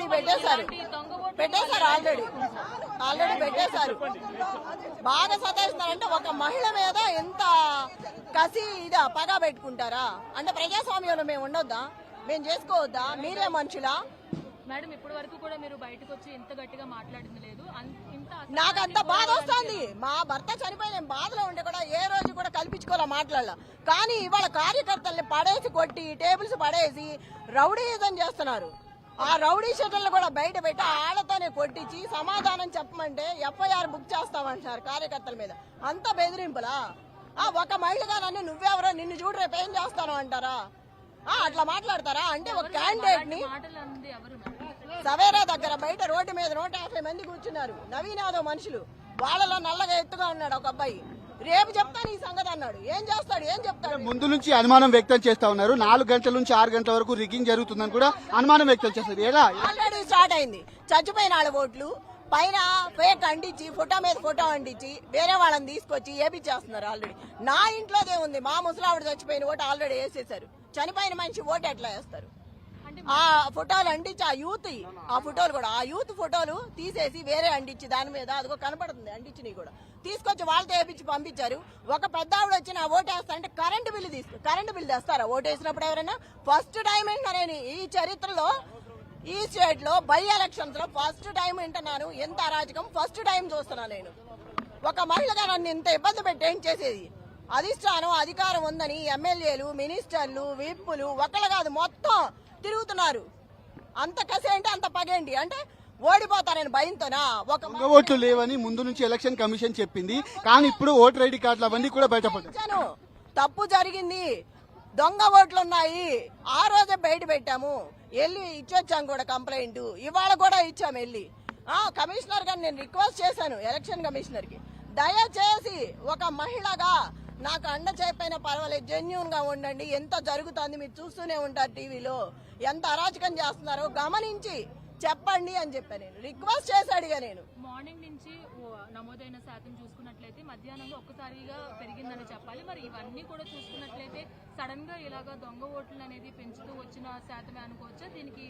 Already పెట్టేశారు already పెట్టేశారు. బాగా సతాయిస్తున్నారంటే ఒక మహిళ మీద ఎంత కసి ఇదా పగా పెట్టుకుంటారా? అంటే ప్రజాస్వామ్యంలో మేము ఉండొద్దా? మేము చేసుకోవద్దా? మీరే మనుషులా? మేడం ఇప్పటి వరకు కూడా మీరు బయటకు వచ్చి ఇంత గట్టిగా మాట్లాడింది లేదు. నాకంత బాధ వస్తుంది. మా భర్త చనిపోయి నేను బాధలో ఉంటే కూడా ఏ రోజు కూడా కల్పించుకోవాలా మాట్లాడాల. కానీ ఇవాళ కార్యకర్తల్ని పడేసి కొట్టి టేబుల్స్ పడేసి రౌడీయిజం చేస్తున్నారు. ఆ రౌడీ షీటర్లు కూడా బయట పెట్టి ఆళ్లతోనే కొట్టించి సమాధానం చెప్పమంటే ఎఫ్ఐఆర్ బుక్ చేస్తామంటున్నారు కార్యకర్తల మీద. అంత బెదిరింపులా? ఒక మహిళగా నన్ను నువ్వెవరో నిన్ను చూడు రేపు ఏం చేస్తాను అంటారా? అట్లా మాట్లాడతారా? అంటే ఒక క్యాండిడేట్ ని సవేరా దగ్గర బయట రోడ్డు మీద 150 మంది కూర్చున్నారు. నవీన్ యాదవ్ మనుషులు, వాళ్ళలో నల్లగా ఎత్తుగా ఉన్నాడు ఒక అబ్బాయి. రేపు చెప్తాను ఈ సంగతి అన్నాడు. ఏం చేస్తాడు? ఏం చెప్తాడు? ముందు నుంచి అనుమానం వ్యక్తం చేస్తా ఉన్నారు. 4 గంటల నుంచి 6 గంటల వరకు రిగ్గింగ్ జరుగుతుందని కూడా అనుమానం వ్యక్తం చేస్తారు. ఎలా? ఆల్రెడీ స్టార్ట్ అయింది. చచ్చిపోయిన వాళ్ళ ఓట్లు పైన ఫేక్ అంటించి ఫోటో మీద ఫోటో అంటించి వేరే వాళ్ళని తీసుకొచ్చి ఏపిచ్చేస్తున్నారు. ఆల్రెడీ నా ఇంట్లోదే ఉంది. మా ముసలావిడ చచ్చిపోయిన ఓటు ఆల్రెడీ వేసేసారు. చనిపోయిన మనిషి ఓటు ఎట్లా వేస్తారు? ఆ ఫోటోలు అంటించి ఆ ఫోటోలు కూడా ఆ యూత్ ఫోటోలు తీసేసి వేరే అంటించి దాని మీద అదిగో కనపడుతుంది అంటించినవి కూడా తీసుకొచ్చి వాళ్ళతో వేపించి పంపించారు. ఒక పెద్ద ఆవిడ వచ్చి నా ఓటు వేస్తారంటే కరెంటు బిల్లు తెస్తారా? ఓటు వేసినప్పుడు ఎవరైనా ఫస్ట్ టైం వింటున్నాను ఈ చరిత్రలో, ఈ స్టేట్ లో బై ఎలక్షన్స్ లో ఫస్ట్ టైం వింటున్నాను. ఎంత అరాజకం ఫస్ట్ టైం చూస్తున్నాను నేను. ఒక మహిళగా నన్ను ఇంత ఇబ్బంది పెట్టి ఏం చేసేది? అధిష్టానం అధికారం ఉందని ఎమ్మెల్యేలు, మినిస్టర్లు, విప్పులు ఒకళ్ళు కాదు మొత్తం తిరుగుతున్నారు. అంత కసేంటి, అంత పగేంటి? అంటే ఓడిపోతానని భయంతోనా? ఒక ఓట్లు లేవని ముందు నుంచి ఎలక్షన్ కమిషన్ చెప్పింది. కానీ ఇప్పుడు ఓటర్ ఐడి కార్డులు అవన్నీ కూడా బయటపడ్డాయి. తప్పు జరిగింది, దొంగ ఓట్లు ఉన్నాయి. ఆ రోజే బయట పెట్టాము, వెళ్ళి ఇచ్చొచ్చాము కూడా కంప్లైంట్. ఇవాళ కూడా ఇచ్చాము వెళ్ళి. కమిషనర్ గారు నేను రిక్వెస్ట్ చేశాను ఎలక్షన్ కమిషనర్ కి, దయచేసి ఒక మహిళగా నాకు అండ చెప్పైనా పర్వాలేదు, జెన్యూన్ గా ఉండండి. ఎంత జరుగుతుంది మీరు చూస్తూనే ఉంటారు టీవీలో, ఎంత అరాచకం చేస్తున్నారో గమనించి చెప్పండి అని చెప్పాను. నేను రిక్వెస్ట్ చేసి అడిగా. నేను మార్నింగ్ నుంచి నమోదైన శాతం చూసుకున్నట్లయితే మధ్యాహ్నంలో ఒక్కసారిగా పెరిగిందని చెప్పాలి. మరి ఇవన్నీ కూడా చూసుకున్నట్లయితే సడన్ గా ఇలాగా దొంగ ఓట్లు అనేది పెంచుతూ వచ్చిన శాతమే అనుకోవచ్చా? దీనికి